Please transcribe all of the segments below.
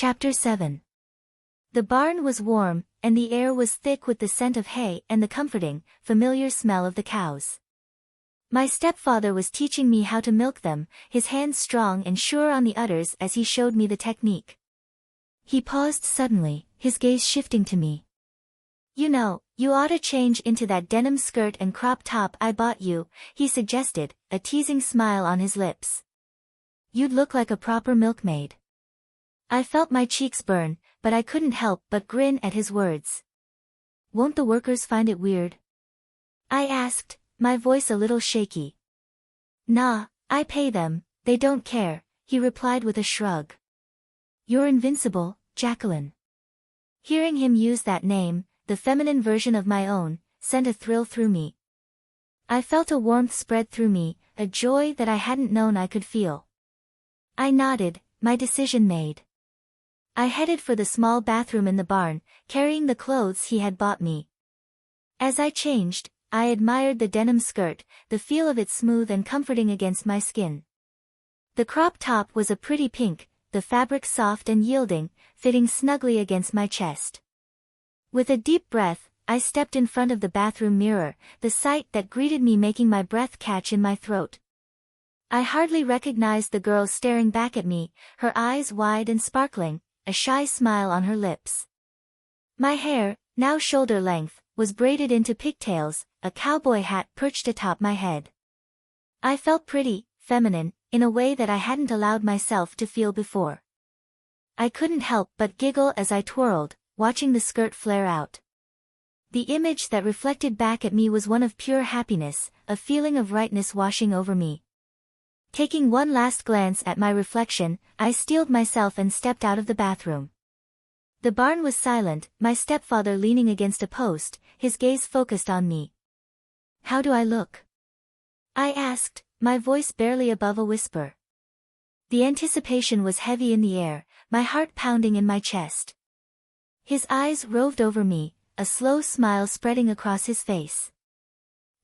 Chapter 7. The barn was warm, and the air was thick with the scent of hay and the comforting, familiar smell of the cows. My stepfather was teaching me how to milk them, his hands strong and sure on the udders as he showed me the technique. He paused suddenly, his gaze shifting to me. "You know, you ought to change into that denim skirt and crop top I bought you," he suggested, a teasing smile on his lips. "You'd look like a proper milkmaid." I felt my cheeks burn, but I couldn't help but grin at his words. "Won't the workers find it weird?" I asked, my voice a little shaky. "Nah, I pay them, they don't care," he replied with a shrug. "You're invincible, Jacqueline." Hearing him use that name, the feminine version of my own, sent a thrill through me. I felt a warmth spread through me, a joy that I hadn't known I could feel. I nodded, my decision made. I headed for the small bathroom in the barn, carrying the clothes he had bought me. As I changed, I admired the denim skirt, the feel of it smooth and comforting against my skin. The crop top was a pretty pink, the fabric soft and yielding, fitting snugly against my chest. With a deep breath, I stepped in front of the bathroom mirror, the sight that greeted me making my breath catch in my throat. I hardly recognized the girl staring back at me, her eyes wide and sparkling, a shy smile on her lips. My hair, now shoulder length, was braided into pigtails, a cowboy hat perched atop my head. I felt pretty, feminine, in a way that I hadn't allowed myself to feel before. I couldn't help but giggle as I twirled, watching the skirt flare out. The image that reflected back at me was one of pure happiness, a feeling of rightness washing over me. Taking one last glance at my reflection, I steeled myself and stepped out of the bathroom. The barn was silent, my stepfather leaning against a post, his gaze focused on me. "How do I look?" I asked, my voice barely above a whisper. The anticipation was heavy in the air, my heart pounding in my chest. His eyes roved over me, a slow smile spreading across his face.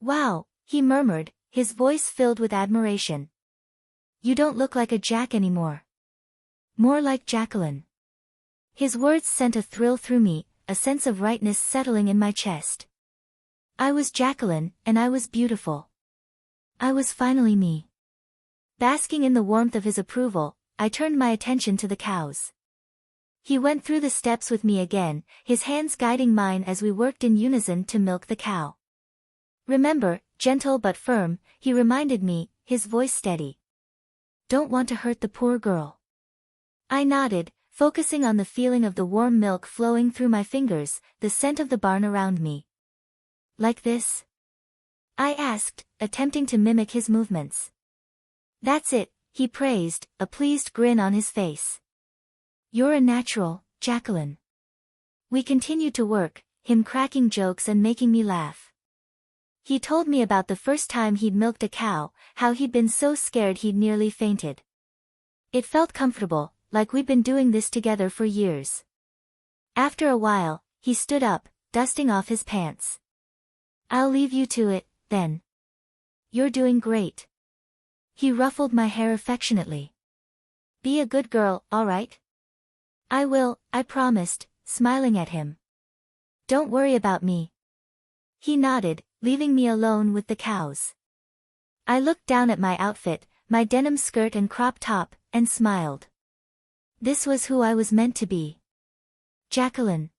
"Wow," he murmured, his voice filled with admiration. "You don't look like a Jack anymore. More like Jacqueline." His words sent a thrill through me, a sense of rightness settling in my chest. I was Jacqueline, and I was beautiful. I was finally me. Basking in the warmth of his approval, I turned my attention to the cows. He went through the steps with me again, his hands guiding mine as we worked in unison to milk the cow. "Remember, gentle but firm," he reminded me, his voice steady. "Don't want to hurt the poor girl." I nodded, focusing on the feeling of the warm milk flowing through my fingers, the scent of the barn around me. "Like this?" I asked, attempting to mimic his movements. "That's it," he praised, a pleased grin on his face. "You're a natural, Jacqueline." We continued to work, him cracking jokes and making me laugh. He told me about the first time he'd milked a cow, how he'd been so scared he'd nearly fainted. It felt comfortable, like we'd been doing this together for years. After a while, he stood up, dusting off his pants. "I'll leave you to it, then. You're doing great." He ruffled my hair affectionately. "Be a good girl, all right?" "I will," I promised, smiling at him. "Don't worry about me." He nodded, leaving me alone with the cows. I looked down at my outfit, my denim skirt and crop top, and smiled. This was who I was meant to be. Jacqueline.